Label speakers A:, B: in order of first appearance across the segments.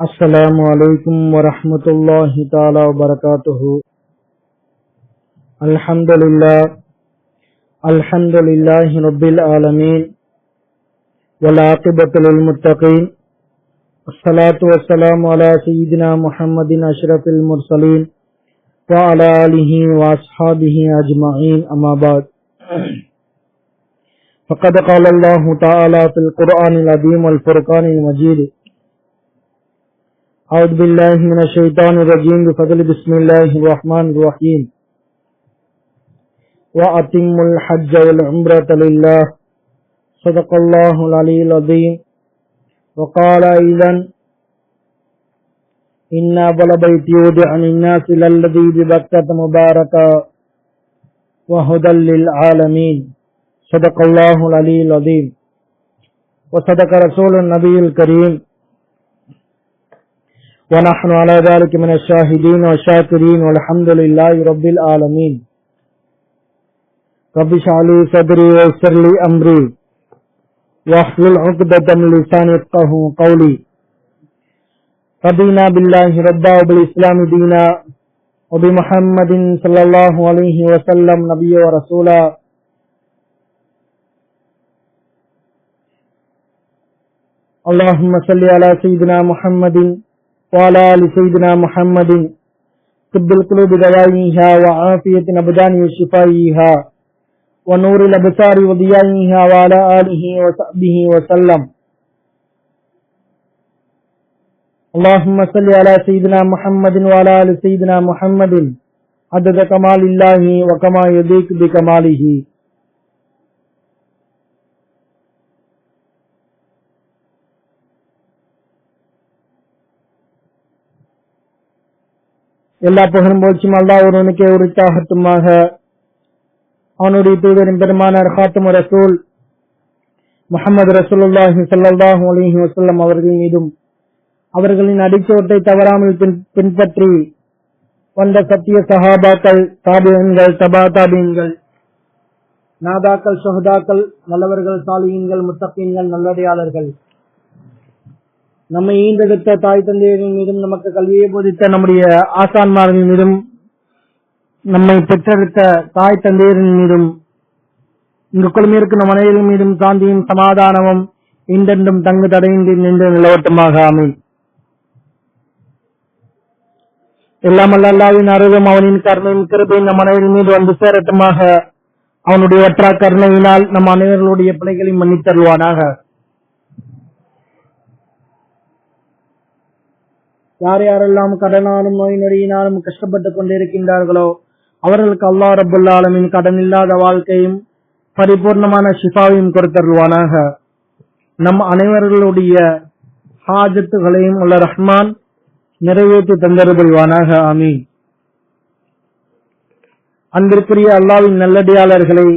A: अस्सलामु अलैकुम वरहमतुल्लाहि ताला वबरकातुहु। अल्हम्दुलिल्लाहि रब्बिल आलमीन वल आक़िबतु लिल मुत्तक़ीन अस्सलातु वस्सलामु अला सय्यिदिना मुहम्मदिन अशरफिल मुरसलीन व अला आलिहि व अस्हाबिहि अजमईन, अम्मा बाद। फ़क़द क़ाल अल्लाहु तआला फ़िल क़ुरआनिल अज़ीम वल फ़ुरक़ानिल मजीद। अऊज़ु बिल्लाहि मिनश शैतानिर रजीम बिफ़ज़्लि बिस्मिल्लाहिर रहमानिर रहीम। व अतिम्मुल हज्ज वल उम्रता लिल्लाह सदक़ल्लाहुल अलीयुल अज़ीम। व क़ाल अय्ज़न इन्ना अव्वल बैति वुदिअ लिन्नासि लल्लज़ी बिबक्कता मुबारकन व हुदल लिल आलमीन सदक़ल्लाहुल अलीयुल अज़ीम। व सदक़ रसूलुन नबियुल करीम व नहनु अला ज़ालिका मिनश शाहिदीन व शाकिरीन वल्हम्दुलिल्लाहि रब्बिल आलमीन। रब्बि इश्रह ली सदरी व यस्सिर ली अमरी वहलुल उक़दतम मिन लिसानी यफ़क़हू क़ौली। रदीना बिल्लाहि रब्बा व बिल इस्लामि दीना व बि मुहम्मदिन सल्लल्लाहु अलैहि वसल्लम नबिय्यन व रसूला। अल्लाहुम्मा सल्लि अला सय्यिदिना मुहम्मदिन व अला आलि सय्यिदिना मुहम्मदिन तिब्बिल क़ुलूबि दवाइहा व आफ़ियतिल अबदानि व शिफ़ाइहा व नूरिल अबसारि व दियाइहा व अला आलिहि व सहबिहि व सल्लम। अल्लाहुम्मा सल्लि अला सय्यिदिना मुहम्मदिन व अला आलि सय्यिदिना मुहम्मदिन अदद कमालिल्लाहि व कमा यलीक़ु बिकमालिही। எல்லா புகழும் போச்சும் அல்லாஹ் ஒருவனுக்கே உரித்தாகட்டுமாக। அவனுடைய தூதரின் பெருமானார் ஹாத்தமுர் ரசூல் முஹம்மது ரசூலுல்லாஹி ஸல்லல்லாஹு அலைஹி வஸல்லம் அவர்கள் மீதும் அவர்களின் அடிச்சுவட்டை தவறாமல் பின்பற்றி வந்த சத்திய சஹாபாக்கள், தாபிஈன்கள், தபா தாபிஈன்கள், நாதாக்கள், ஷுஹதாக்கள், நல்லவர்கள், சாலிஹீன்கள், முத்தகீன்கள், நல்லடியாளர்கள், நம்மை ஈன்றெடுத்த தாய் தந்தையரின் மீதும், நமக்கு கல்வியை போதித்த நம்முடைய ஆசான்மார்கள் மீதும், நம்மை பெற்றெடுத்த தாய் தந்தையரின் மீதும், இங்கு குழுமியிருக்கும் நம் அனைவரின் மீதும் சாந்தியும் சமாதானமும் இன்றென்றும் தங்கு தடையின்றி நின்று நிலவட்டுமாக, ஆமீன். எல்லாம் அல்ல அல்லாஹ்வின் அருளும் அவனின் கருணையும் கிருபையும் நம் அனைவரின் மீது வந்து சேரட்டுமாக. அவனுடைய வற்றா கருணையினால் நம் அனைவர்களுடைய பிழைகளை மன்னித்தருவானாக. யார் யாரெல்லாம் கடனாலும் நோய் நொடியினாலும் கஷ்டப்பட்டுக் கொண்டிருக்கின்றார்களோ அவர்களுக்கு அல்லாஹ் ரப்புல் ஆலமீன் கடன் இல்லாத வாழ்க்கையும் பரிபூர்ணமான ஷிஃபாவையும் கொடுத்தருவானாக. நம் அனைவர்களுடைய ஹாஜத்துகளையும் அல்லாஹ் ரஹ்மான் நிறைவேற்றி தந்தருள்வானாக, ஆமீன். அன்பிற்குரிய அல்லாஹ்வின் நல்லடியாளர்களை,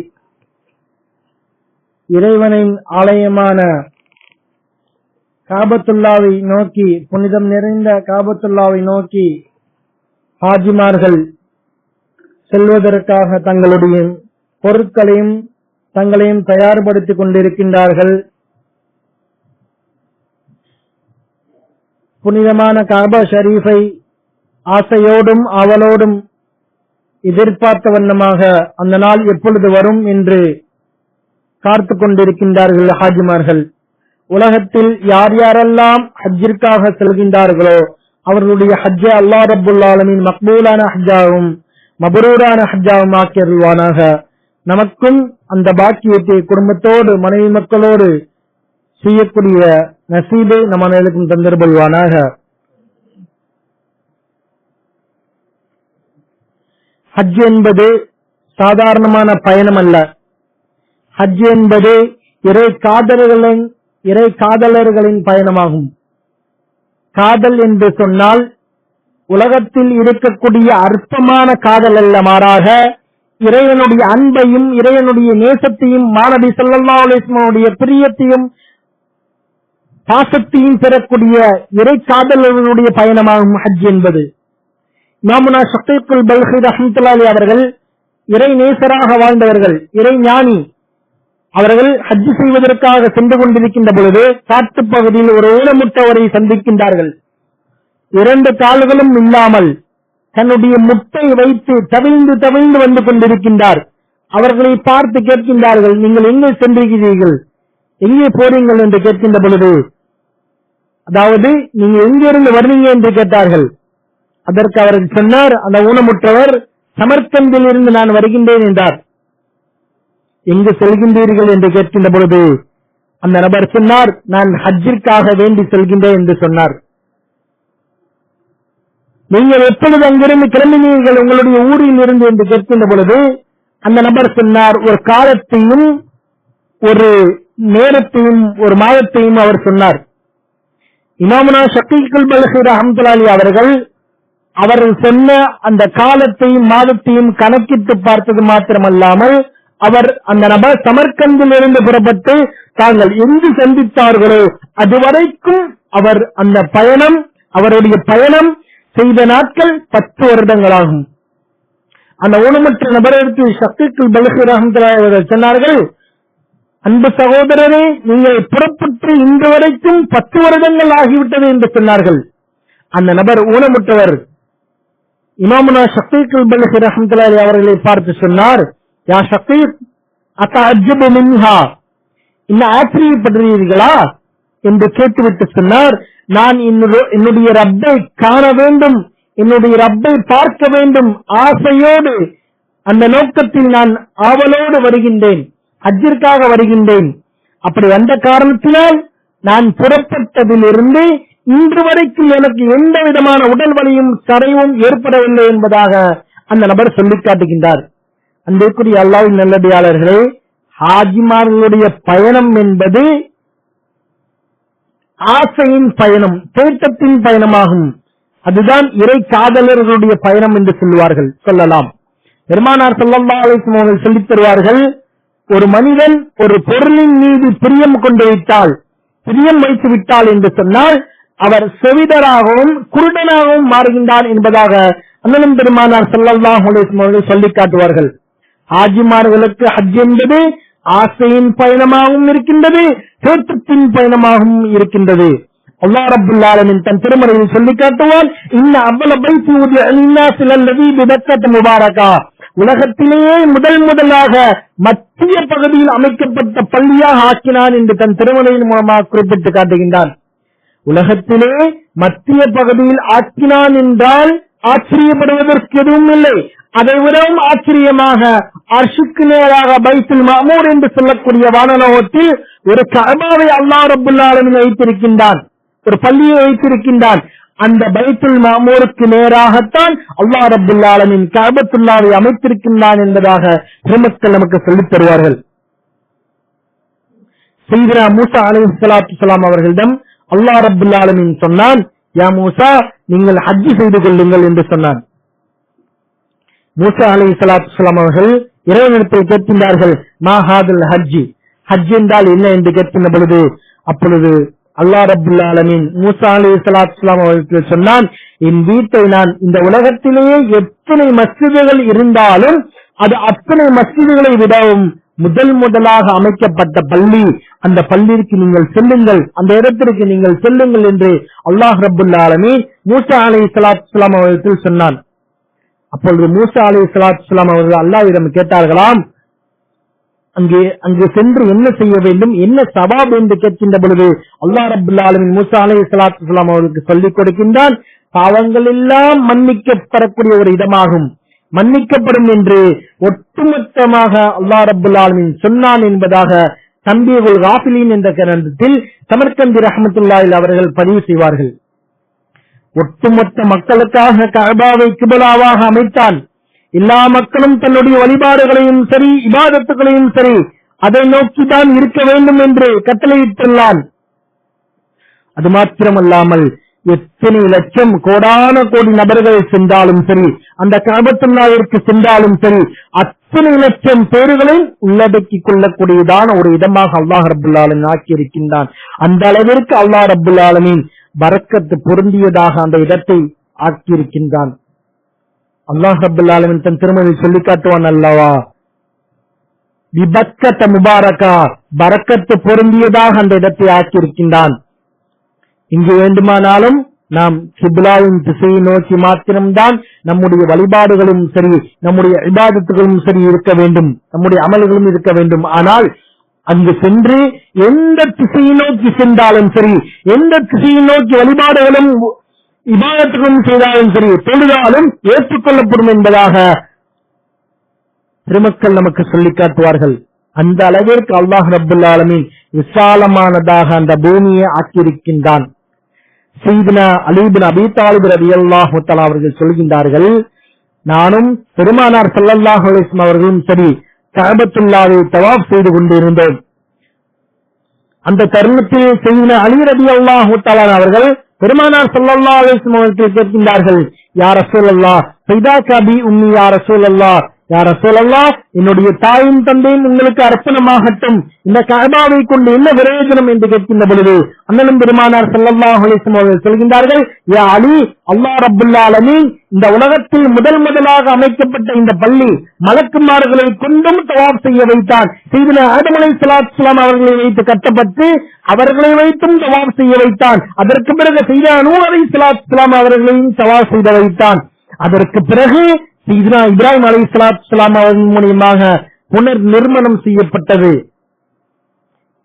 A: இறைவனின் ஆலயமான காபத்துல்லாவை நோக்கி, புனிதம் நிறைந்த காபத்துல்லாவை நோக்கி ஹாஜிமார்கள் செல்வதற்காக தங்களுடைய பொருட்களையும் தங்களையும் தயார்படுத்திக் கொண்டிருக்கின்றார்கள். புனிதமான காபா ஷரீஃபை ஆசையோடும் அவளோடும் எதிர்பார்த்த வண்ணமாக அந்த நாள் எப்பொழுது வரும் என்று காத்து கொண்டிருக்கின்றார்கள் ஹாஜிமார்கள். உலகத்தில் யார் யாரெல்லாம் ஹஜ்ஜிற்காக செல்கின்றார்களோ அவர்களுடைய ஹஜ்ஜை அல்லாஹ் ரப்புல் ஆலமீன் மக்பூலான ஹஜ்ஜாவும் மப்ரூரான ஹஜ்ஜாவும் ஆக்கி அருள்வானாக. நமக்கும் அந்த பாக்கியத்தை குடும்பத்தோடு மனைவி மக்களோடு செய்யக்கூடிய நசீபை நம் அனைவருக்கும் தந்தருள்வானாக. ஹஜ் என்பது சாதாரணமான பயணம் அல்ல. ஹஜ் என்பது இறை காதலர்களின் பயணமாகும். காதல் என்று சொன்னால் உலகத்தில் இருக்கக்கூடிய அற்பமான காதல் அல்ல, மாறாக இறைவனுடைய அன்பையும் இறைவனுடைய நேசத்தையும் மாநபி ஸல்லல்லாஹு அலைஹி வஸல்லம் பிரியத்தையும் பாசத்தையும் பெறக்கூடிய இறை காதலர்களுடைய பயணமாகும் ஹஜ் என்பது. இமாமுனா ஷகீக்குல் பல்கி ரஹ்மத்துல்லாஹி அலைஹி அவர்கள் இறை நேசராக வாழ்ந்தவர்கள், இறை ஞானி. அவர்கள் ஹஜ் செய்வதற்காக சென்று கொண்டிருக்கின்ற பொழுது காட்டு பகுதியில் ஒரு ஊனமுற்றவரை சந்திக்கின்றார்கள். 2 கால்களும் இல்லாமல் தன்னுடைய முட்டை வைத்து தவிழ்ந்து தவிழ்ந்து வந்து கொண்டிருக்கின்றார். அவர்களை பார்த்து கேட்கின்றார்கள், நீங்கள் எங்கே சென்றிருக்கிறீர்கள், எங்கே போறீங்கள் என்று கேட்கின்ற பொழுது, அதாவது நீங்க எங்கிருந்து வர்றீங்க என்று கேட்டார்கள். அதற்கு அவர் சொன்னார், அந்த ஊனமுற்றவர், சமர்கந்தில் இருந்து நான் வருகின்றேன் என்றார். எங்கு செல்கின்றீர்கள் என்று கேட்கின்ற பொழுது அந்த நபர் சொன்னார், நான் ஹஜ்ஜிற்காக வேண்டி செல்கின்றேன் என்று சொன்னார். நீங்கள் எப்பொழுது அங்கிருந்து கிளம்பினீர்கள் உங்களுடைய ஊரில் இருந்து என்று கேட்கின்ற பொழுது அந்த நபர் சொன்னார், ஒரு காலத்தையும் ஒரு நேரத்தையும் ஒரு மாதத்தையும் அவர் சொன்னார். இமாமுனா ஷகீகுல் பல்கி ரஹ்மத்துல்லாஹி அவர்கள் சொன்ன அந்த காலத்தையும் மாதத்தையும் கணக்கிட்டு பார்த்தது மாத்திரமல்லாமல் அவர் அந்த நபர் சமர்கந்தில் இருந்து புறப்பட்டு தாங்கள் எங்கு சந்தித்தார்களோ அதுவரைக்கும் அவர் அந்த பயணம், அவருடைய பயணம் செய்த நாட்கள் 10 வருடங்களாகும். அந்த ஊனமற்ற நபருக்கு ஷகீகுல் பல்கி ரஹ்மத்துல்லாஹி சொன்னார்கள், அன்பு சகோதரரே, நீங்கள் புறப்பட்டு இன்று வரைக்கும் 10 வருடங்கள் ஆகிவிட்டது என்று சொன்னார்கள். அந்த நபர் ஊனமுற்றவர் இமாமுனா ஷகீகுல் பல்கி ரஹ்மத்துல்லாஹி அவர்களை பார்த்து சொன்னார், யா ஷகீக் அத்தஅஜ்ஜபு மின்ஹா, இன்ன ஆச்சரியப்படுகிறீர்களா என்று கேட்டுவிட்டு சொன்னார், நான் என்னுடைய ரப்பை காண வேண்டும், என்னுடைய ரப்பை பார்க்க வேண்டும் ஆசையோடு அந்த நோக்கத்தில் நான் ஆவலோடு வருகின்றேன், ஹஜ்ஜிற்காக வருகின்றேன். அப்படி வந்த காரணத்தினால் நான் புறப்பட்டதிலிருந்து இன்று வரைக்கும் எனக்கு எந்த விதமான உடல் வலியும் சரையும் ஏற்படவில்லை என்பதாக அந்த நபர் சொல்லிக் காட்டுகின்றார். அன்றைக்குரிய அல்லாஹ்வின் நல்லடியாளர்களே, ஹாஜிமார்களுடைய பயணம் என்பது ஆசையின் பயணம், தேட்டத்தின் பயணமாகும். அதுதான் இறை காதலர்களுடைய பயணம் என்று சொல்லலாம். பெருமானார் ஸல்லல்லாஹு அலைஹி வஸல்லம் அவர்கள் சொல்லித் தருவார்கள், ஒரு மனிதன் ஒரு பொருளின் மீது பிரியம் கொண்டு விட்டால், பிரியம் வைத்து விட்டால் என்று சொன்னால் அவர் செவிடராகவும் குருடனாகவும் மாறுகின்றார் என்பதாக அண்ணலும் பெருமானார் ஸல்லல்லாஹு அலைஹி வஸல்லம் அவர்கள் சொல்லிக் காட்டுவார்கள். ஹாஜிமார்களுக்கு ஹஜ் என்பது ஆசையின் பயணமாகவும் இருக்கின்றது, தேட்டத்தின் பயணமாகவும் இருக்கின்றது. அல்லாஹ் ரப்பல் ஆலமீன் தன் திருமறையில் சொல்லிக் காட்டுவான், இன்ன அவ்வள பைத்தி உதிஅ லின்னாஸி லல்லதீ பிபக்கத முபாரகா, உலகத்திலேயே முதலாக மத்திய பகுதியில் அமைக்கப்பட்ட பள்ளியாக ஆக்கினான் என்று தன் திருமறையின் மூலமாக குறிப்பிட்டு காட்டுகின்றான். உலகத்திலே மத்திய பகுதியில் ஆக்கினான் என்றால் ஆச்சரியப்படுவதற்கு எதுவும் இல்லை. அதை விடவும் ஆச்சரியமாக அர்ஷுக்கு நேராக பைத்துல் மஅமூர் என்று சொல்லக்கூடிய வானலோகத்தில் ஒரு கஅபாவை அல்லாஹ் ரப்பல் ஆலமீன் வைத்திருக்கின்றான், ஒரு பள்ளியை வைத்திருக்கின்றான். அந்த பைத்துல் மஅமூருக்கு நேராகத்தான் அல்லாஹ் ரப்பல் ஆலமீன் கஅபத்துல்லாஹை அமைத்திருக்கின்றான் என்பதாக பெருமக்கள் நமக்கு சொல்லித் தருவார்கள். சையதுனா மூசா அலைஹிஸ்ஸலாத்து வஸ்ஸலாம் அவர்களிடம் அல்லாஹ் ரப்பல் ஆலமீன் சொன்னான், யா மூசா, நீங்கள் ஹஜ் செய்து கொள்ளுங்கள் என்று சொன்னான். மூசா அலைஹிஸ்ஸலாத்து வஸ்ஸலாம் அவர்கள் இறைவனிடத்தில் கேட்கின்றார்கள், மா ஹாதுல் ஹஜ், ஹஜ் என்றால் என்ன என்று கேட்கின்ற பொழுது அப்பொழுது அல்லாஹ் ரப்பல் ஆலமீன் மூசா அலைஹிஸ்ஸலாத்து வஸ்ஸலாம் அவர்களுக்கு சொன்னான், என் வீட்டை நான் இந்த உலகத்திலேயே எத்தனை மஸ்ஜிதுகள் இருந்தாலும் அது அத்தனை மஸ்ஜிதுகளை விடவும் முதலாக அமைக்கப்பட்ட பள்ளி, அந்த பள்ளிக்கு நீங்கள் செல்லுங்கள், அந்த இடத்திற்கு நீங்கள் செல்லுங்கள் என்று அல்லாஹ் ரப்பல் ஆலமீன் மூசா அலைஹிஸ்ஸலாத்து வஸ்ஸலாம் அவர்கள் சொன்னான். அப்பொழுது மூசா அலைஹிஸ்ஸலாத்து வஸ்ஸலாம் அவர்கள் அல்லாஹ்விடம் கேட்டார்களாம், அங்கு சென்று என்ன செய்ய வேண்டும், என்ன சவாப் என்று கேட்கின்ற பொழுது அல்லாஹ் ரப்பல் ஆலமீன் மூசா அலைஹிஸ்ஸலாத்து வஸ்ஸலாம் அவர்களுக்கு சொல்லிக் கொடுக்கின்றான், பாவங்கள் எல்லாம் மன்னிக்கப்படக்கூடிய ஒரு இடமாகும், மன்னிக்கப்படும் என்று ஒட்டுமொத்தமாக அல்லாஹ் ரப்பல் ஆலமீன் சொன்னான் என்பதாக தம்பீகுல் காஃபிலீன் என்ற கிரந்தத்தில் சமர்கந்தி ரஹ்மத்துல்லாஹி அவர்கள் பதிவு செய்வார்கள். ஒட்டுமொத்த மக்களுக்காக கஅபாவை கிப்லாவாக அமைத்தான். எல்லா மக்களும் தன்னுடைய வழிபாடுகளையும் சரி இபாதத்துகளையும் சரி அதை நோக்கித்தான் இருக்க வேண்டும் என்று கட்டளையிட்டுள்ளான். அது மாத்திரமல்லாமல் எத்தனை லட்சம் கோடான கோடி நபர்கள் சென்றாலும் சரி, அந்த கஅபத்துல்லாஹிற்கு சென்றாலும் சரி, அத்தனை லட்சம் பேர்களை உள்ளடக்கிக் கொள்ளக்கூடியதான ஒரு இடமாக அல்லாஹ் ரப்பல் ஆலமீன் ஆக்கியிருக்கின்றான். அந்த அளவிற்கு அல்லாஹ் ரப்பல் ஆலமீன் பரக்கத்து பொருந்தியதாக அந்த இடத்தை ஆக்கியிருக்கின்றான். அல்லாஹ் ரப்பல் ஆலமீன் தன் திருமறையில் சொல்லிக் காட்டுவான் அல்லவா, பிபக்கத முபாரகா, பரக்கத்து பொருந்தியதாக அந்த இடத்தை ஆக்கியிருக்கின்றான். இங்கு வேண்டுமானாலும் நாம் கிப்லாவின் திசையை நோக்கி மாத்திரம்தான் நம்முடைய வழிபாடுகளும் சரி, நம்முடைய இபாதத்துகளும் சரி இருக்க வேண்டும், நம்முடைய அமல்களும் இருக்க வேண்டும். ஆனால் அங்கு சென்று எந்த திசையை நோக்கி சென்றாலும் சரி, எந்த திசையை நோக்கி வழிபாடுகளும் இபாதத்துகளும் செய்தாலும் சரி, தொழுதாலும் ஏற்றுக்கொள்ளப்படும் என்பதாக பெருமக்கள் நமக்கு சொல்லிக் காட்டுவார்கள். அந்த அளவிற்கு அல்லாஹ் ரப்பல் ஆலமீன் விசாலமானதாக அந்த பூமியை ஆக்கியிருக்கின்றான். சையதுனா அலி பின் அபீ தாலிப் ரலியல்லாஹு தஆலா அவர்கள் சொல்கின்றார்கள், நானும் பெருமானார் ஸல்லல்லாஹு அலைஹி வஸல்லம் அவர்களும் சரி கஅபத்துல்லாஹை தவாஃப் செய்து கொண்டிருந்தோம். அந்த தருணத்தில் சையதுனா அலி ரலியல்லாஹு தஆலா அவர்கள் பெருமானார் ஸல்லல்லாஹு அலைஹி வஸல்லம் அவர்கள் கேட்கின்றார்கள், யா ரசூலல்லாஹ் ஃபைதாக பி உம்மி யா ரசூலல்லாஹ், யா ரசூலல்லாஹ் என்னுடைய தாயும் தந்தையும் உங்களுக்கு அர்ப்பணமாகட்டும், இந்த கஅபாவை கொண்டு என்ன பிரயோஜனம் என்று கேட்கின்ற பொழுது அண்ணனும் பெருமானார் ஸல்லல்லாஹு அலைஹி வஸல்லம் அவர்கள் சொல்கின்றார்கள், யா அலி, அல்லாஹ் ரப்பல் ஆலமீன் இந்த உலகத்தில் முதலாக அமைக்கப்பட்ட இந்த பள்ளி மலக்குமார்களை கொண்டும் தவாப் செய்ய வைத்தான். சையதுனா ஆதம் அலைஹிஸ்ஸலாத்து வஸ்ஸலாம் அவர்களை வைத்து கட்டப்பட்டு அவர்களை வைத்தும் தவாப் செய்ய வைத்தான். அதற்கு பிறகு சையதுனா நூஹ் அலைஹிஸ்ஸலாத்து வஸ்ஸலாம் அவர்களையும் தவாப் செய்ய வைத்தான். அதற்கு பிறகு சையதுனா இப்ராஹிம் அலைஹிஸ்ஸலாத்து வஸ்ஸலாம் அவர்கள் மூலமாக புனர் நிர்மாணம் செய்யப்பட்டது,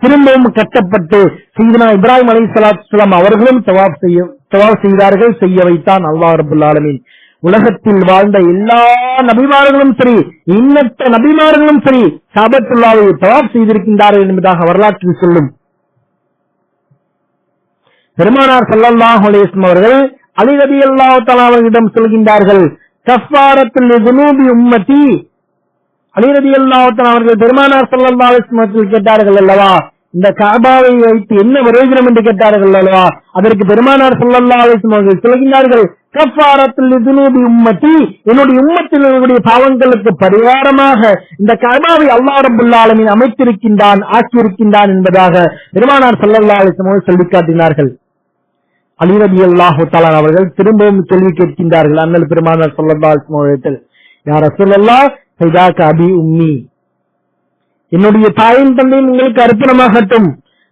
A: திரும்பவும் கட்டப்பட்டு சையதுனா இப்ராஹிம் அலைஹிஸ்ஸலாத்து வஸ்ஸலாம் அவர்களும் தவாப் செய்தார்கள், செய்ய வைத்தான் அல்லாஹ் ரப்பல் ஆலமீன். உலகத்தில் வாழ்ந்த எல்லா நபிமார்களும் சரி, எண்ணற்ற நபிமார்களும் சரி கஅபத்துல்லாஹை தவாப் செய்திருக்கின்றார்கள் என்பதாக வரலாற்றில் சொல்லும். பெருமானார் ஸல்லல்லாஹு அலைஹி வஸல்லம் அவர்கள் அலி ரலியல்லாஹு தஆலா அவர்களிடம் சொல்கின்றார்கள், கஃபாரத்துல் லிதுனூபி உம்மதி. அலி ரலியல்லாஹு தஆலா அவர்கள் பெருமானார் ஸல்லல்லாஹு அலைஹி வஸல்லம் கேட்டார்கள் அல்லவா, இந்த கஅபாவை வைத்து என்ன பிரயோஜனம் என்று கேட்டார்கள் அல்லவா, அதற்கு பெருமானார் ஸல்லல்லாஹு அலைஹி வஸல்லம் அவர்கள் சொல்கின்றார்கள், கஃபாரத்துல் லிதுனூபி உம்மதி, என்னுடைய உம்மத்தினருடைய பாவங்களுக்கு பரிகாரமாக இந்த கஅபாவை அல்லாஹ் ரப்பல் ஆலமீன் அமைத்திருக்கின்றான், ஆக்கியிருக்கின்றான் என்பதாக பெருமானார் ஸல்லல்லாஹு அலைஹி வஸல்லம் அவர்கள் சொல்லிக் காட்டினார்கள். அலி ரலியல்லாஹு தஆலா அவர்கள் திரும்பவும் கேள்வி கேட்கின்றார்கள் அண்ணல் பெருமானார் ஸல்லல்லாஹு அலைஹி வஸல்லம் அவர்கள், யா ரசூலல்லாஹ் ஃபைதாக அபி உம்மி, என்னுடைய தாயின் தந்தையும் உங்களுக்கு அர்ப்பணமாகட்டும்.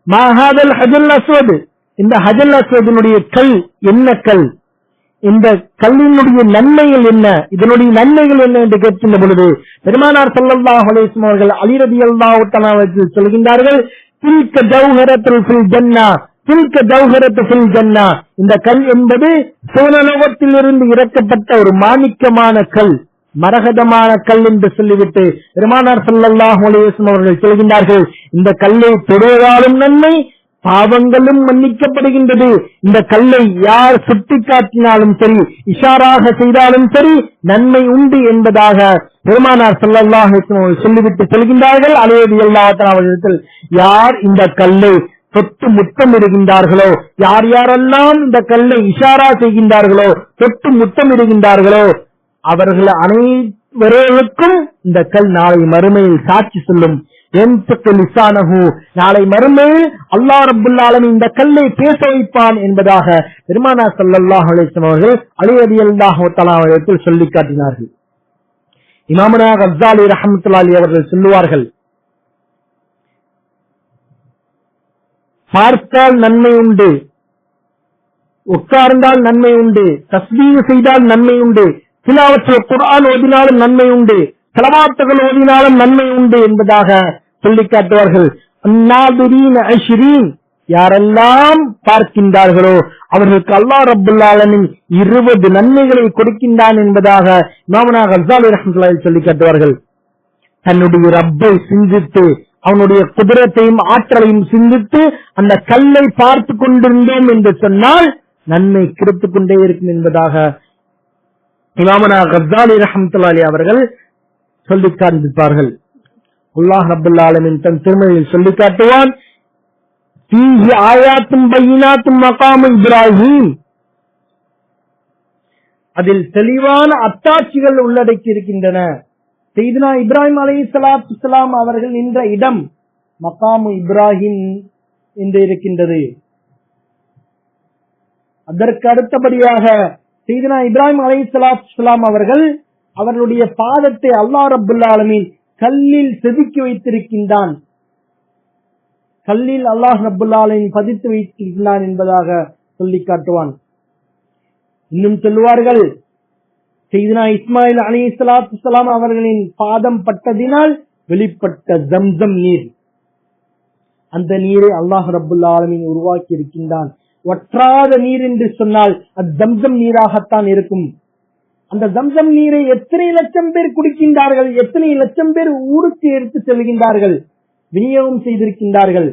A: மா ஹாதல் ஹஜல் அஸ்வத், இந்த ஹஜல் அஸ்வதினுடைய கல் என்ன கல், இந்த கல்லினுடைய நன்மைகள் என்ன, இதனுடைய நன்மைகள் என்ன என்று கேட்கின்ற பொழுது பெருமானார் ஸல்லல்லாஹு அலைஹி வஸல்லம் அவர்கள் அலி ரலியல்லாஹு தஆலா அவர்கள் சொல்கின்றார்கள், தில்க ஜௌஹரத்துல் ஃபில் ஜன்னah, தில்க ஜௌஹரத்து ஃபில் ஜன்னah, இந்த கல் என்பது சுவனலோகத்திலிருந்து இறக்கப்பட்ட ஒரு மாணிக்கமான கல், மரகதமான கல் என்று சொல்லிவிட்டு பெருமானார் ஸல்லல்லாஹு அலைஹி வஸல்லம் அவர்கள் சொல்கின்றார்கள், இந்த கல்லை தொடுவதாலும் நன்மை, பாவங்களும் மன்னிக்கப்படுகின்றது. இந்த கல்லை யார் சுட்டிக்காட்டினாலும் சரி, இஷாராக செய்தாலும் சரி நன்மை உண்டு என்பதாக பெருமானார் ஸல்லல்லாஹு அலைஹி வஸல்லம் அவர்கள் சொல்லிவிட்டு சொல்கின்றார்கள். அலி ரலியல்லாஹு தஆலா அவர்கள், யார் இந்த கல்லை தொட்டு முத்தமிடுகின்றார்களோ, யார் யாரெல்லாம் இந்த கல்லை இஷாரா செய்கின்றார்களோ, தொட்டு முத்தமிடுகின்றார்களோ, அவர்கள் அனைவருக்கும் இந்த கல் நாளை மறுமையில் சாட்சி சொல்லும். நாளை மறுமையில் அல்லாஹ் ரப்பல் ஆலமீன் இந்த கல்லை பேச வைப்பான் என்பதாக பெருமானார் ஸல்லல்லாஹு அலைஹி வஸல்லம் அவர்கள் அலி ரலியல்லாஹு தஆலா அவர்கள் சொல்லிக் காட்டினார்கள். இமாமுனா கஸ்ஸாலி ரஹ்மத்துல்லாஹி அலைஹி அவர்கள் சொல்லுவார்கள், பார்த்தால் நன்மை உண்டு, உட்கார்ந்தால் நன்மை உண்டு, தஸ்பீஹ் செய்தால் நன்மை உண்டு, திலாவத்தில் குர்ஆன் ஓதினாலும் நன்மை உண்டு, ஸலவாத்துகள் ஓதினாலும் நன்மை உண்டு என்பதாக சொல்லிக் காட்டுவார்கள். அன்னாதுரீன அஷ்ரீன், யாரெல்லாம் பார்க்கின்றார்களோ அவர்களுக்கு அல்லாஹ் ரப்பல் ஆலமீன் 20 நன்மைகளை கொடுக்கின்றான் என்பதாக இமாமுனா கஸ்ஸாலி ரஹ்மத்துல்லாஹி சொல்லிக் காட்டுவார்கள். தன்னுடைய ரப்பை சிந்தித்து அவனுடைய குதிரத்தையும் ஆற்றலையும் சிந்தித்து அந்த கல்லை பார்த்து கொண்டிருந்தோம் என்று சொன்னால் நன்மை கிடைத்துக் கொண்டே இருக்கும் என்பதாக இமாமுனா கஸ்ஸாலி ரஹ்மத்துல்லாஹி அவர்கள் சொல்லிக் காண்பிப்பார்கள். அல்லாஹ் ரப்பல் ஆலமீன் தன் திருமறையில் சொல்லிக் காட்டுவான், ஃபீஹி ஆயாத்தும் பையினாத்தும் மகாமு இப்ராஹீம், அதில் தெளிவான அத்தாட்சிகள் உள்ளடக்கி இருக்கின்றன. சையதுனா இப்ராஹிம் அலைஹிஸ்ஸலாத்து வஸ்ஸலாம் அவர்கள் நின்ற இடம் மகாமு இப்ராஹிம் என்று இருக்கின்றது. அதற்கு அடுத்தபடியாக சையதுனா இப்ராஹிம் அலைஹிஸ்ஸலாத்து வஸ்ஸலாம் அவர்கள் அவர்களுடைய பாதத்தை அல்லாஹ் ரப்பல் ஆலமீன் கல்லில் செதுக்கி வைத்திருக்கின்றான், கல்லில் அல்லாஹ் ரப்பல் ஆலமீன் பதித்து வைத்திருக்கிறான் என்பதாக சொல்லிக் காட்டுவான். இன்னும் சொல்லுவார்கள், சையதுனா இஸ்மாயில் அலைஹிஸ்ஸலாத்து வஸ்ஸலாம் அவர்களின் பாதம் பட்டதினால் வெளிப்பட்ட ஜம்சம் நீர், அந்த நீரை அல்லாஹ் ரப்புல் ஆலமீன் உருவாக்கி இருக்கின்றான். வற்றாத நீர் என்று சொன்னால் அது ஜம்சம் நீராகத்தான் இருக்கும். அந்த ஜம்சம் நீரை எத்தனை லட்சம் பேர் குடிக்கின்றார்கள், எத்தனை லட்சம் பேர் ஊருக்கு எடுத்து செல்கின்றார்கள், விநியோகம் செய்திருக்கின்றார்கள்.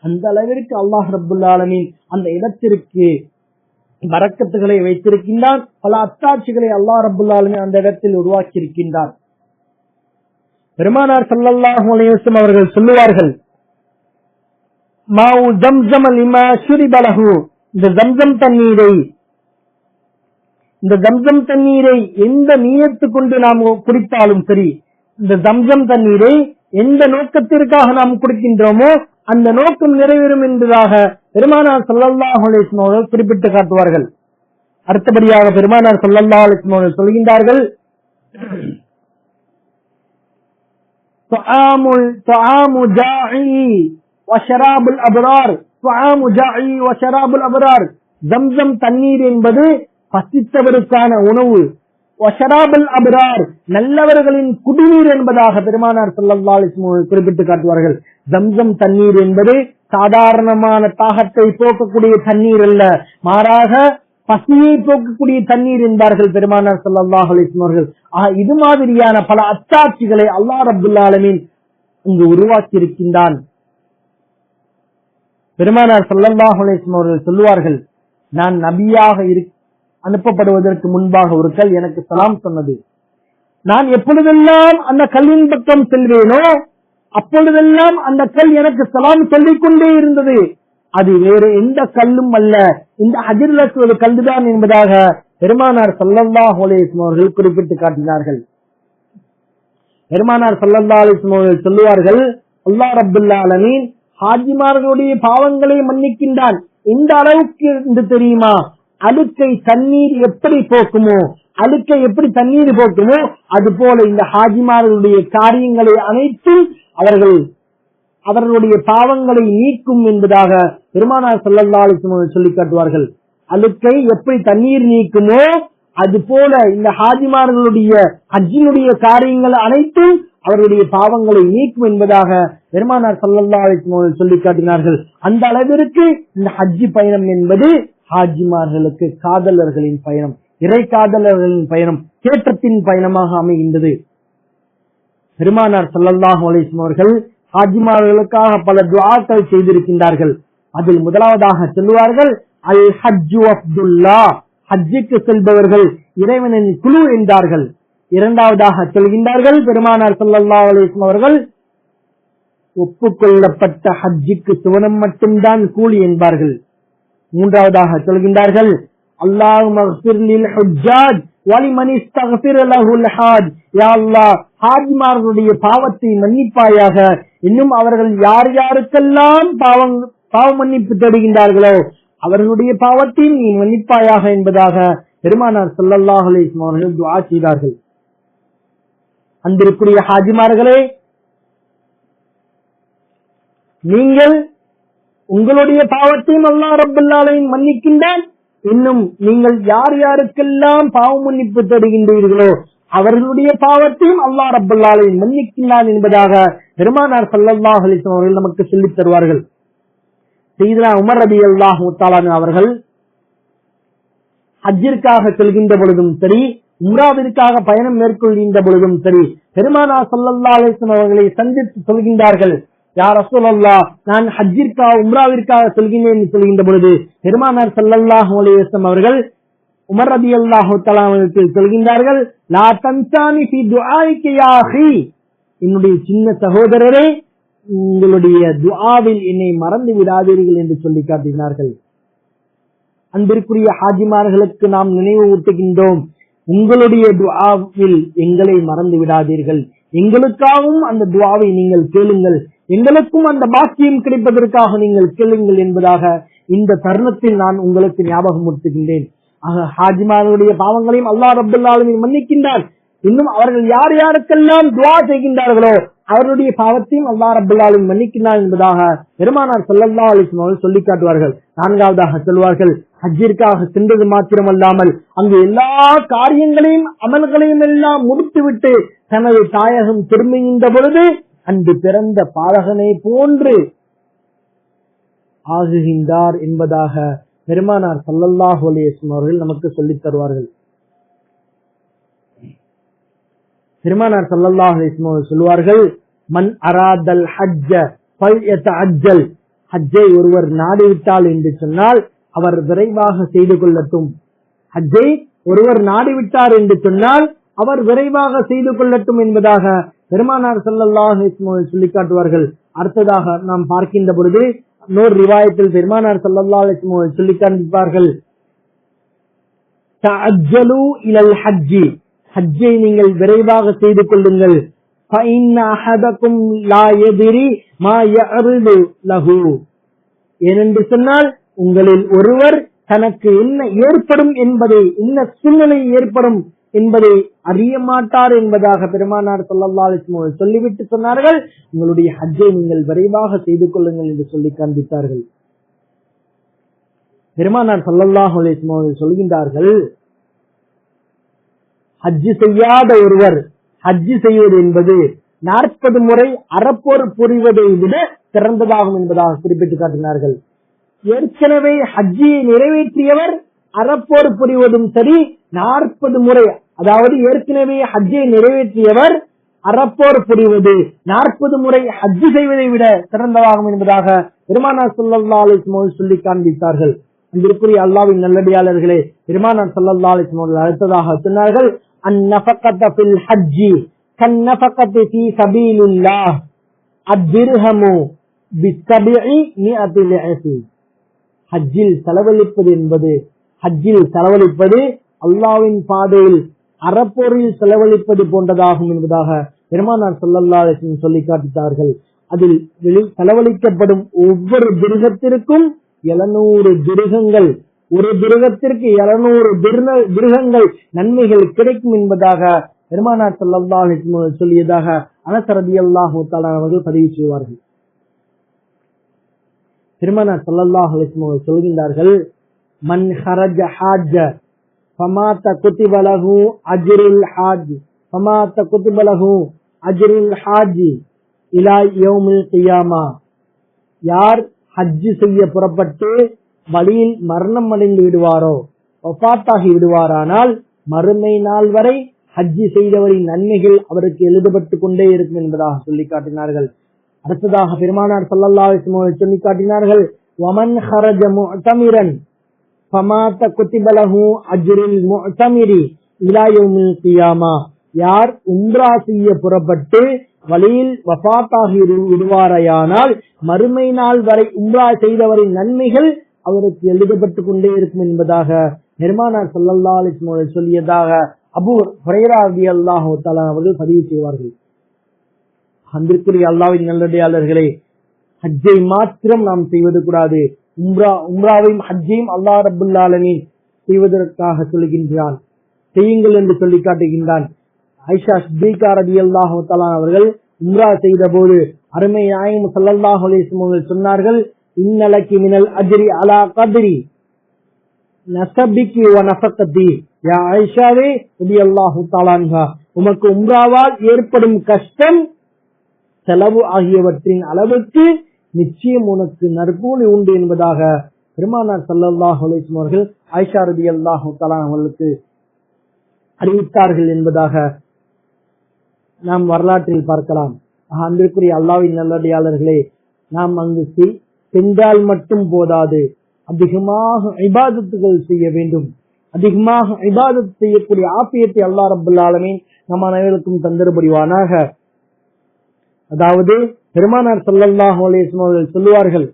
A: அந்த அளவிற்கு அல்லாஹ் ரப்புல் ஆலமீன் அந்த இடத்திற்கு பரக்கத்துகளை வைத்திருக்கின்றான். பல அத்தாட்சிகளை அல்லாஹ் ரப்புல் ஆலமீன் அந்த இடத்தில் உருவாக்கி இருக்கின்றார். பெருமானார் ஸல்லல்லாஹு அலைஹி வஸல்லம் அவர்கள் சொல்லுவார்கள், மாஉ ஜம்ஸம் லிமா ஷுரிப லஹு, இந்த ஜம்ஸம் தண்ணீரை எந்த நியத்து கொண்டு நாம் குடித்தாலும் சரி, இந்த ஜம்ஸம் தண்ணீரை எந்த நோக்கத்திற்காக நாம் குடிக்கின்றோமோ அந்த நோக்கம் நிறைவேறும் என்பதாக பெருமானார் ஸல்லல்லாஹு அலைஹி வஸல்லம் அவர்கள் குறிப்பிட்டு காட்டுவார்கள். அடுத்தபடியாக பெருமானார் ஸல்லல்லாஹு அலைஹி வஸல்லம் அவர்கள் சொல்கின்றார்கள், துஆமு ஜாஇ வஷராபுல் அப்ரார், துஆமு ஜாஇ வஷராபுல் அப்ரார், ஜம்ஸம் தண்ணீர் என்பது பசித்தவருக்கான உணவு, வஷராபுல் அப்ரார் நல்லவர்களின் குடிநீர் என்பதாக பெருமானார் ஸல்லல்லாஹு அலைஹி வஸல்லம் குறிப்பிட்டு காட்டுவார்கள். ஜம்ஸம் தண்ணீர் என்பது சாதாரணமான தாகத்தை போக்கக்கூடிய தண்ணீர் அல்ல, மாறாக பசியை போக்கக்கூடிய தண்ணீர் என்பார்கள் பெருமானார் ஸல்லல்லாஹு அலைஹி வஸல்லம் அவர்கள். இது மாதிரியான பல அத்தாட்சிகளை அல்லாஹ் ரப்புல் ஆலமீன் இங்கு உருவாக்கி இருக்கின்றான். பெருமானார் ஸல்லல்லாஹு அலைஹி வஸல்லம் அவர்கள் சொல்லுவார்கள், நான் நபியாக அனுப்பப்படுவதற்கு முன்பாக ஒரு கல் எனக்கு சலாம் சொன்னது. நான் எப்பொழுதெல்லாம் அந்த கல்லின் பக்கம் செல்வேனோ அப்பொழுதெல்லாம் அந்த கல் எனக்கு சலாம் சொல்லிக் கொண்டே இருந்தது. அது வேறு எந்த கல்லும் அல்ல, இந்த ஹஜ்ருல் அஸ்வத் கல்லுதான் என்பதாக பெருமானார் ஸல்லல்லாஹு அலைஹி வஸல்லம் அவர்கள் குறிப்பிட்டு காட்டினார்கள். பெருமானார் ஸல்லல்லாஹு அலைஹி வஸல்லம் அவர்கள் சொல்லுவார்கள், அல்லாஹ் ரப்புல் ஆலமீன் ஹாஜிமார்களுடைய பாவங்களை மன்னிக்கின்றான். எந்த அளவுக்கு என்று தெரியுமா? அழுக்கை தண்ணீர் எப்படி போக்குமோ, அழுக்கை எப்படி தண்ணீர் போக்குமோ அது போல இந்த ஹாஜிமார்களுடைய காரியங்களை அனைத்தும் அவர்களுடைய பாவங்களை நீக்கும் என்பதாக பெருமானார் ஸல்லல்லாஹு அலைஹி வஸல்லம் சொல்லி காட்டுவார்கள். அழுக்கை எப்படி தண்ணீர் நீக்குமோ அது போல இந்த ஹாஜிமார்களுடைய ஹஜ்ஜினுடைய காரியங்கள் அனைத்தும் அவர்களுடைய பாவங்களை நீக்கும் என்பதாக பெருமானார் ஸல்லல்லாஹு அலைஹி வஸல்லம் சொல்லி காட்டினார்கள். அந்த அளவிற்கு இந்த ஹஜ்ஜி பயணம் என்பது ஹாஜிமார்களுக்கு காதலர்களின் பயணம், இறை காதலர்களின் பயணம், தேற்றத்தின் பயணமாக அமைகின்றது. பெருமானார் ஸல்லல்லாஹு அலைஹி வஸல்லம் அவர்கள் ஹாஜிமார்களுக்காக பல துஆக்கள் செய்திருக்கின்றார்கள். அதில் முதலாவதாக சொல்லுவார்கள், அல் ஹஜ்ஜு அப்துல்லாஹ், ஹஜ்ஜுக்கு செல்பவர்கள் இறைவனின் குழு என்றார்கள். இரண்டாவதாக சொல்கின்றார்கள் பெருமானார் ஸல்லல்லாஹு அலைஹி வஸல்லம் அவர்கள், ஒப்புக்கொள்ளப்பட்ட ஹஜ்ஜுக்கு சுவனம் மட்டும்தான் கூலி என்பார்கள். மூன்றாவதாக சொல்கின்றார்கள், அல்லாஹும்ம இக்ஃபிர் லில் ஹுஜ்ஜாஜ் வலிமன் இஸ்தக்ஃபிர லஹுல் ஹாஜ், யா அல்லாஹ் ஹாஜிமார்களுடைய பாவத்தை மன்னிப்பாயாக, இன்னும் அவர்கள் யார் யாருக்கெல்லாம் பாவ மன்னிப்பு தேடுகின்றார்களோ அவர்களுடைய பாவத்தை நீ மன்னிப்பாயாக என்பதாக பெருமானார் ஸல்லல்லாஹு அலைஹி வஸல்லம் அவர்கள் துஆ செய்தார்கள். அன்பிற்குரிய ஹாஜிமார்களே, நீங்கள் உங்களுடைய பாவத்தையும் அல்லாஹ் ரப்பல் ஆலமீன் மன்னிக்கின்றான். இன்னும் நீங்கள் யார் யாருக்கெல்லாம் பாவ மன்னிப்பு தேடுகின்றீர்களோ அவர்களுடைய பாவத்தையும் அல்லாஹ் ரப்பல் ஆலமீன் மன்னிக்கின்றான் என்பதாக பெருமானார் ஸல்லல்லாஹு அலைஹி வஸல்லம் அவர்கள் நமக்கு சொல்லித் தருவார்கள். சையதுனா உமர் ரலியல்லாஹு தஆலா அவர்கள் ஹஜ்ஜிற்காக செல்கின்ற பொழுதும் சரி, உம்ராவிற்காக பயணம் மேற்கொள்கின்ற பொழுதும் சரி, பெருமானார் ஸல்லல்லாஹு அலைஹி வஸல்லம் அவர்களை சந்தித்து சொல்கின்றார்கள், யா ரசூலல்லாஹ், நான் ஹஜ்ஜிற்காக உம்ராவிற்காக செல்கின்றேன் சொல்கின்ற பொழுது பெருமானார் ஸல்லல்லாஹு அலைஹி வஸல்லம் அவர்கள் உமர் ரலியல்லாஹு தஆலா அவர்கள் சொல்கின்றார்கள், லா தன்சானி ஃபீ துஆஇக யா அஹி, என்னுடைய சின்ன சகோதரரே, உங்களுடைய துஆவில் என்னை மறந்து விடாதீர்கள் என்று சொல்லி காட்டினார்கள். அன்பிற்குரிய ஹாஜிமார்களுக்கு நாம் நினைவு ஊட்டுகின்றோம், உங்களுடைய துஆவில் எங்களை மறந்து விடாதீர்கள், எங்களுக்காகவும் அந்த துஆவை நீங்கள் கேளுங்கள், எங்களுக்கும் அந்த பாக்கியம் கிடைப்பதற்காக நீங்கள் கேளுங்கள் என்பதாக இந்த தருணத்தில் நான் உங்களுக்கு ஞாபகமூட்டுகின்றேன். ஹாஜிமார்களுடைய பாவங்களையும் அல்லாஹ் ரப்பல் ஆலமீன் மன்னிக்கின்றான். இன்னும் அவர்கள் யார் யாருக்கெல்லாம் துஆ செய்கின்றார்களோ அவருடைய பாவத்தையும் அல்லாஹ் ரப்பல் ஆலமீன் மன்னிக்கின்றான் என்பதாக பெருமானார் ஸல்லல்லாஹு அலைஹி வஸல்லம் சொல்லி காட்டுவார்கள். நான்காவதாக சொல்வார்கள், ஹஜ்ஜிற்காக சென்றது மாத்திரமல்லாமல் அங்கு எல்லா காரியங்களையும் அமல்களையும் எல்லாம் முடித்துவிட்டு தனது தாயகம் திரும்புகின்ற பொழுது அன்று பிறந்த பாலகனை போன்று ஆகுகின்றார் என்பதாக பெருமானார் ஸல்லல்லாஹு அலைஹி வஸல்லம் அவர்கள் நமக்கு சொல்லித் தருவார்கள். பெருமானார் ஸல்லல்லாஹு அலைஹி வஸல்லம் அவர்கள் சொல்வார்கள், மன் அராதல் ஹஜ்ஜ ஃபல்யதஅஜ்ஜல். ஹஜ்ஜை ஒருவர் நாடிவிட்டால் என்று சொன்னால் அவர் விரைவாக செய்து கொள்ளட்டும். ஹஜ்ஜை ஒருவர் நாடிவிட்டார் என்று சொன்னால் அவர் விரைவாக செய்து கொள்ளட்டும் என்பதாக பெருமானார் ஸல்லல்லாஹு அலைஹி வஸல்லம் அவர்கள் சொல்லி காட்டுவார்கள். அடுத்ததாக நாம் பார்க்கின்ற பொழுது இன்னொரு ரிவாயத்தில் பெருமானார் ஸல்லல்லாஹு அலைஹி வஸல்லம் அவர்கள் சொல்லி காண்பிப்பார்கள், தஅஜ்ஜலு இலல் ஹஜ்ஜி. ஹஜ்ஜை நீங்கள் விரைவாக செய்து கொள்ளுங்கள். فَإِنَّ أَحَدَكُمْ لَا يَدْرِي مَا يَعْرِضُ لَهُ. ஏனென்று சொன்னால் உங்களில் ஒருவர் தனக்கு என்ன ஏற்படும் என்பதை, என்ன சூழ்நிலை ஏற்படும் என்பதை அறிய மாட்டார் என்பதாக பெருமானார் ஸல்லல்லாஹு அலைஹி வஸல்லம் சொல்லிவிட்டு சொன்னார்கள், உங்களுடைய ஹஜ்ஜை நீங்கள் விரைவாக செய்து கொள்ளுங்கள் என்று சொல்லி காண்பித்தார்கள். பெருமானார் ஸல்லல்லாஹு அலைஹி வஸல்லம் சொல்கின்றார்கள், ஹஜ்ஜு செய்யாத ஒருவர் ஹஜ்ஜு செய்வது என்பது 40 முறை அறப்போர் புரிவதை விட சிறந்ததாகும் என்பதாக குறிப்பிட்டு காட்டினார்கள். ஏற்கனவே ஹஜ்ஜியை நிறைவேற்றியவர் அறப்போர் புரிவதும் சரி, 40 முறை, அதாவது ஏற்கனவே ஹஜ்ஜை நிறைவேற்றியவர் அறப்போர் புரிவது 40 முறை ஹஜ்ஜு செய்வதை விட சிறந்ததாகும் என்பதாக பெருமானார் ஸல்லல்லாஹு அலைஹி வஸல்லம் சொல்லி காண்பித்தார்கள். அன்பிற்குரிய அல்லாஹ்வின் நல்லடியாளர்களே, பெருமானார் ஸல்லல்லாஹு அலைஹி வஸல்லம் அடுத்ததாக சொன்னார்கள், النفقة في الحج كالنفقة في سبيل الله الدرهم ب700 ضعف. ஹஜ்ஜில் செலவழிப்பது என்பது, ஹஜ்ஜில் செலவழிப்பது அல்லாஹ்வின் பாதையில் அறப்போரில் செலவழிப்பது போன்றதாகும் என்பதாக பெருமானார் ஸல்லல்லாஹு அலைஹி வஸல்லம் சொல்லி காட்டினார்கள். அதில் செலவழிக்கப்படும் ஒவ்வொரு திருகத்திற்கும் 700 திருகங்கள், ஒரு திருகத்திற்கு 700 திருகங்கள் நன்மைகள் கிடைக்கும் என்பதாக பெருமானார் ஸல்லல்லாஹு அலைஹி வஸல்லம் சொல்லியதாக அனஸ் ரலியல்லாஹு தஆலா அவர்கள் பதிவு செய்வார்கள். பெருமானார் ஸல்லல்லாஹு அலைஹி வஸல்லம் சொல்கின்றார்கள், மன் ஹரஜ ஹாஜ்ஜ ஃபமாத குதிப லஹு அஜ்ருல் ஹாஜ் ஃபமாத குதிப லஹு அஜ்ருல் ஹாஜ் இலா யௌமில் கியாமா. யார் ஹஜ் செய்ய புறப்பட்டு வழியில் மரணம் அடைந்து விடுவாரோ, வஃபாத்தாகி விடுவாரானால் மறுமை நாள் வரை ஹஜ்ஜி செய்தவரின் நன்மைகள் அவருக்கு எழுதப்பட்டுக் கொண்டே இருக்கும் என்பதாக சொல்லி காட்டினார்கள். அடுத்ததாக பெருமானார் ஸல்லல்லாஹு அலைஹி வஸல்லம் சொல்லி காட்டினார்கள், வமன் ஹரஜ முஅ்தமிரன் ஃபமாத குதிப லஹு அஜ்ருல் முஅ்தமிரி இலா யௌமில் கியாமா. யார் உம்ரா செய்ய புறப்பட்டு வழியில் வஃபாத்தாகி விடுவாரையானால் மறுமை நாள் வரை உம்ரா செய்தவரின் நன்மைகள் அவருக்கு எழுதப்பட்டுக் கொண்டே இருக்கும் என்பதாக பெருமானார் ஸல்லல்லாஹு அலைஹி வஸல்லம் சொல்லியதாக அபூ ஹுரைரா ரலியல்லாஹு தஆலா அவர்கள் பதிவு செய்வார்கள். அன்பிற்குரிய அல்லாஹ்வின் நல்லடியாளர்களே, ஹஜ்ஜை மாத்திரம் நாம் செய்வது கூடாது. உம்ராவையும் ஹஜ்ஜையும் அல்லாஹ் ரப்பல் ஆலமீன் செய்வதற்காக சொல்கின்றான், செய்யுங்கள் என்று சொல்லி காட்டுகின்றான். ஆயிஷா சித்திகா ரலியல்லாஹு தஆலா அவர்கள் உம்ரா செய்த போது அருமை நாயகம் ஸல்லல்லாஹு அலைஹி வஸல்லம் சொன்னார்கள், இன்னலகி மினல் அஜ்ரி அலா கத்ரி நஸபிகி வ நஃபகதி. யா ஆயிஷாவே ரலியல்லாஹு தஆலா அன்ஹா, உமக்கு உம்ராவால் ஏற்படும் கஷ்டம் செலவு ஆகியவற்றின் அளவுக்கு நிச்சயம் உனக்கு நற்கூலி உண்டு என்பதாக பெருமானார் ஸல்லல்லாஹு அலைஹி வஸல்லம் அவர்கள் ஆயிஷா ரலியல்லாஹு தஆலா அவர்களுக்கு அறிவித்தார்கள் என்பதாக நாம் வரலாற்றில் பார்க்கலாம். அன்பிற்குரிய அல்லாஹ்வின் நல்லடியாளர்களே, நாம் அங்கு சென்றால் மட்டும் போதாது, அதிகமாக இபாதத்துகள் செய்ய வேண்டும். அதிகமாக இபாதத் செய்யக்கூடிய ஆஃபியத்தை அல்லாஹ் ரப்பல் ஆலமீன் நம் அனைவருக்கும் தந்தர் புரிவானாக. அதாவது பெருமானார் ஸல்லல்லாஹு அலைஹி வஸல்லம் அவர்கள் சொல்லுவார்கள்,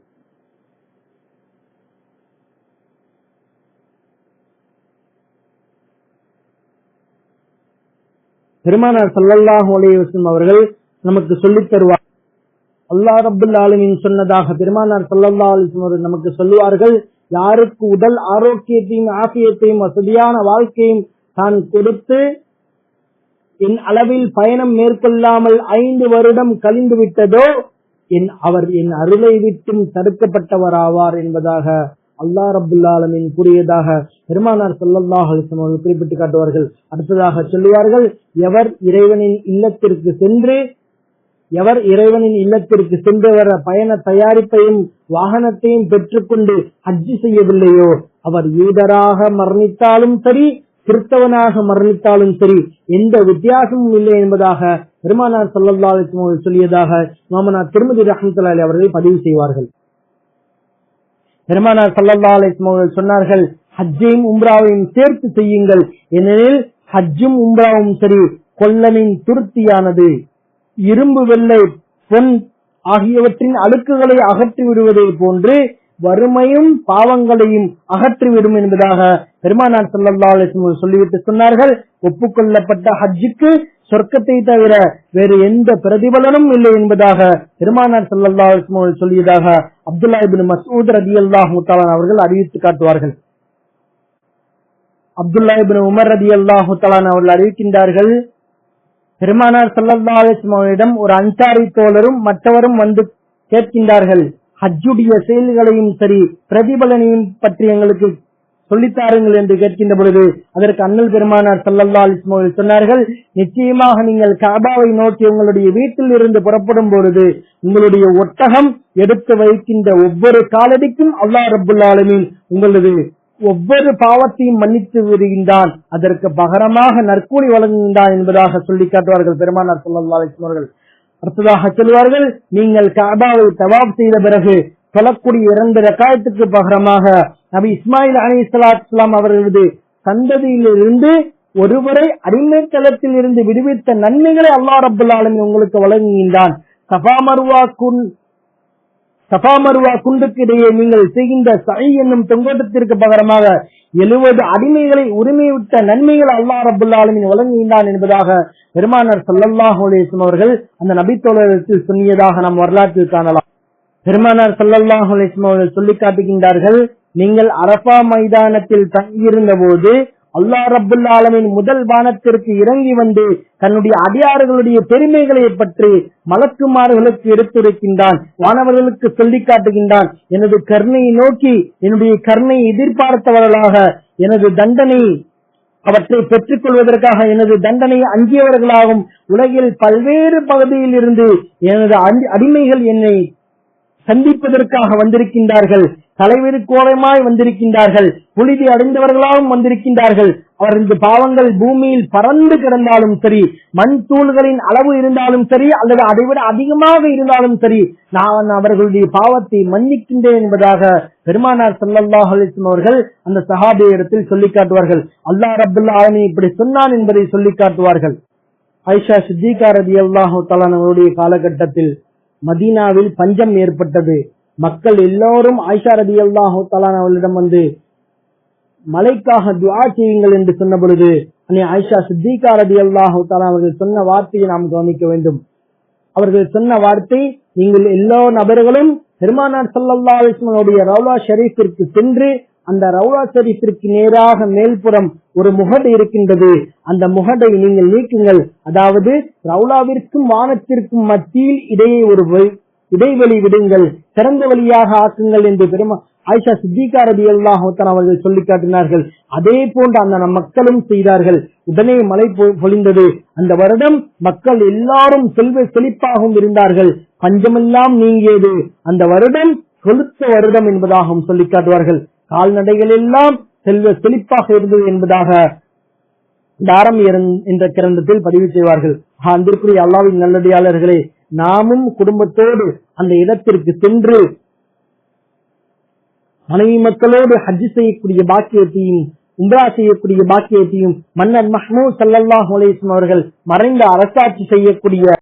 A: பெருமானார் ஸல்லல்லாஹு அலைஹி வஸல்லம் அவர்கள் நமக்கு சொல்லித் தருவார். அல்லாஹ் ரப்பல் ஆலமீன் சொன்னதாக பெருமானார் ஸல்லல்லாஹு அலைஹி வஸல்லம் அவர்கள் நமக்கு சொல்லுவார்கள், யாருக்கு உடல் ஆரோக்கியத்தையும் ஆஃபியத்தையும் வசதியான வாழ்க்கையும் தான் கொடுத்து என் அளவில் பயணம் மேற்கொள்ளாமல் 5 வருடம் கழிந்து விட்டதோ அவர் என் அருளை விட்டும் தடுக்கப்பட்டவராவார் என்பதாக அல்லாஹ் ரப்புல் ஆலமீன் கூறியதாக பெருமானார் ஸல்லல்லாஹு அலைஹி வஸல்லம் அவர்கள் குறிப்பிட்டு காட்டுவார்கள். அடுத்ததாக சொல்லுவார்கள், எவர் இறைவனின் இல்லத்திற்கு சென்று வர பயண தயாரிப்பையும் வாகனத்தையும் பெற்றுக்கொண்டு ஹஜ்ஜி செய்யவில்லையோ அவர் யூதராக மரணித்தாலும் சரி, கிறிஸ்தவனாக மரணித்தாலும் சரி, எந்த வித்தியாசமும் இல்லை என்பதாக பெருமானார் ஸல்லல்லாஹு அலைஹி வஸல்லம் அவர்கள் சொல்லியதாக இமாம் திர்மிதி ரஹ்மத்துல்லாஹி அலைஹி அவர்கள் பதிவு செய்வார்கள். பெருமானார் ஸல்லல்லாஹு அலைஹி வஸல்லம் அவர்கள் சொன்னார்கள், ஹஜ்ஜையும் உம்ராவையும் சேர்த்து செய்யுங்கள். ஏனெனில் ஹஜ்ஜும் உம்ராவும் சரி கொல்லனின் துருத்தியானது இரும்பு, வெள்ளை, பொன் ஆகியவற்றின் அழுக்குகளை அகற்றி விடுவதை போன்று வறுமையும் பாவங்களையும் அகற்றிவிடும் என்பதாக பெருமானார் ஸல்லல்லாஹு அலைஹி வஸல்லம் சொல்லிவிட்டு சொன்னார்கள், ஒப்புக்கொள்ளப்பட்ட ஹஜ்ஜுக்கு சொர்க்கத்தை தவிர வேறு எந்த பிரதிபலனும் இல்லை என்பதாக பெருமானார் ஸல்லல்லாஹு அலைஹி வஸல்லம் சொல்லியதாக அப்துல்லா இப்னு மஸ்ஊத் ரலியல்லாஹு தஆலா அவர்கள் அறிவித்து காட்டுவார்கள். அப்துல்லா இப்னு உமர் ரலியல்லாஹு தஆலா அவர்கள் அறிவிக்கின்றார்கள், பெருமானார் ஸல்லல்லாஹு அலைஹி வஸல்லம் ஒரு அன்சாரி தோழரும் மற்றவரும் வந்து கேட்கின்றார்கள், ஹஜ்ஜுடைய செயல்களையும் சரி பிரதிபலனையும் பற்றி எங்களுக்கு சொல்லித்தாருங்கள் என்று கேட்கின்ற பொழுது அதற்கு அண்ணல் பெருமானார் ஸல்லல்லாஹு அலைஹி வஸல்லம் சொன்னார்கள், நிச்சயமாக நீங்கள் கஅபாவை நோக்கி உங்களுடைய வீட்டில் இருந்து புறப்படும் பொழுது உங்களுடைய ஒட்டகம் எடுத்து வைக்கின்ற ஒவ்வொரு காலடிக்கும் அல்லாஹ் ரப்புல் ஆலமீன் உங்களது ஒவ்வொரு பாவத்தையும் மன்னித்து விடுகின்றான், அதற்கு பகரமாக நற்கூலி வழங்குகின்றான் என்பதாக சொல்லி காட்டுவார்கள் பெருமானார் ஸல்லல்லாஹு அலைஹி வஸல்லம் அவர்கள். அடுத்ததாக சொல்வார்கள், நீங்கள் கஅபாவை தவாப் செய்த பிறகு சொல்லக்கூடிய 2 ரக்காயத்துக்கு பகரமாக நபி இஸ்மாயில் அலைஹிஸ்ஸலாத்து வஸ்ஸலாம் அவர்களது சந்ததியிலிருந்து ஒருவரை அடிமைத்தளத்தில் இருந்து விடுவித்த நன்மைகளை அல்லாஹ் ரப்புல் ஆலமீன் உங்களுக்கு வழங்குகின்றான். சஃபா மர்வா குண்டுக்கு இடையே நீங்கள் செய்கின்ற சை என்னும் தொங்கோட்டத்திற்கு பகரமாக 70 அடிமைகளை உரிமை விட்ட நன்மைகள் அல்லாஹ் ரப்புல் ஆலமீன் வழங்குகின்றான் என்பதாக பெருமானார் ஸல்லல்லாஹு அலைஹி வஸல்லம் அவர்கள் அந்த நபித்தோழருக்கு சொன்னியதாக நாம் வரலாற்றில் காணலாம். பெருமானார் ஸல்லல்லாஹு அலைஹி வஸல்லம் அவர்கள் சொல்லி காட்டுகின்றார்கள், நீங்கள் அரஃபா மைதானத்தில் தங்கியிருந்த போது அல்லாஹ் ரப்புல் ஆலமீன் முதல் வானத்திற்கு இறங்கி வந்து தன்னுடைய அடியார்களுடைய பெருமைகளை பற்றி மலக்குமார்களுக்கு எடுத்துரைக்கின்றான், வானவர்களுக்கு சொல்லி காட்டுகின்றான். எனது கருணையை நோக்கி என்னுடைய கருணையை எதிர்பார்த்தவர்களாக எனது தண்டனை அவற்றை பெற்றுக் கொள்வதற்காக எனது தண்டனையை அஞ்சியவர்களாகவும் உலகில் பல்வேறு பகுதியில் இருந்து எனது அடிமைகள் என்னை சந்திப்பதற்காக வந்திருக்கின்றார்கள், தலைவிரி கோலமாய் வந்திருக்கின்றார்கள், புனிதி அடைந்தவர்களாகவும் வந்திருக்கின்றார்கள். அவரது பாவங்கள் பூமியில் பறந்து கிடந்தாலும் சரி, மண் தூள்களின் அளவு இருந்தாலும் சரி, அல்லது அதைவிட அதிகமாக இருந்தாலும் சரி, நான் அவர்களுடைய பாவத்தை மன்னிக்கின்றேன் என்பதாக பெருமானார் ஸல்லல்லாஹு அலைஹி வஸல்லம் அவர்கள் அந்த சஹாபியிடத்தில் சொல்லி காட்டுவார்கள். அல்லாஹ் ரப்புல் ஆலமீன் இப்படி சொன்னான் என்பதை சொல்லி காட்டுவார்கள். ஆயிஷா சித்திகா ரலியல்லாஹு தஆலா அவருடைய காலகட்டத்தில் மதீனாவில் பஞ்சம் ஏற்பட்டது. மக்கள் எல்லோரும் ஆயிஷா ரலியல்லாஹு தஆலா அவர்களிடம் வந்து மலைக்காக துஆ செய்யுங்கள் என்று சொன்ன பொழுது ஆயிஷா சித்திகா ரலியல்லாஹு தஆலா அவர்கள் சொன்ன வார்த்தையை நாம் கவனிக்க வேண்டும். அவர்கள் சொன்ன வார்த்தை, நீங்கள் எல்லா நபர்களும் பெருமானார் ஸல்லல்லாஹு அலைஹி வஸல்லம் ரவுலா ஷரீஃபிற்கு சென்று அந்த ரவுலா ஷரீஃபிற்கு நேராக மேல்புறம் ஒரு முகடு இருக்கின்றது, அந்த முகடை நீங்கள் நீக்குங்கள், அதாவது ரவுலாவிற்கும் வானத்திற்கும் மத்தியில் இடையே ஒரு இடைவெளி விடுங்கள், திறந்த வழியாக ஆக்குங்கள் என்று ஆயிஷா சித்திகா ரலியல்லாஹு தஆலா அவர்கள் சொல்லி காட்டினார்கள். அதே போன்று அந்த மக்களும் செய்தார்கள். உடனே மழை பொழிந்தது. அந்த வருடம் மக்கள் எல்லாரும் செல்வ செழிப்பாகவும் இருந்தார்கள், பஞ்சமெல்லாம் நீங்கியது. அந்த வருடம் கொளுத்த வருடம் என்பதாகவும் சொல்லி காட்டுவார்கள். கால்நடைகள் எல்லாம் செல்வ செழிப்பாக இருந்தது என்பதாக தாரம் என்ற கிரந்தத்தில் பதிவு செய்வார்கள். அன்பிற்குரிய அல்லாஹ்வின் நல்லடியாளர்களே, நாமும் குடும்பத்தோடு அந்த இடத்திற்கு சென்று மனைவி மக்களோடு ஹஜ் செய்யக்கூடிய பாக்கியத்தையும் உம்ரா செய்யக்கூடிய பாக்கியத்தையும் மன்னர் மஹ்மூத் ஸல்லல்லாஹு அலைஹி வஸல்லம் அவர்கள் மறைந்த அரசாட்சி செய்யக்கூடிய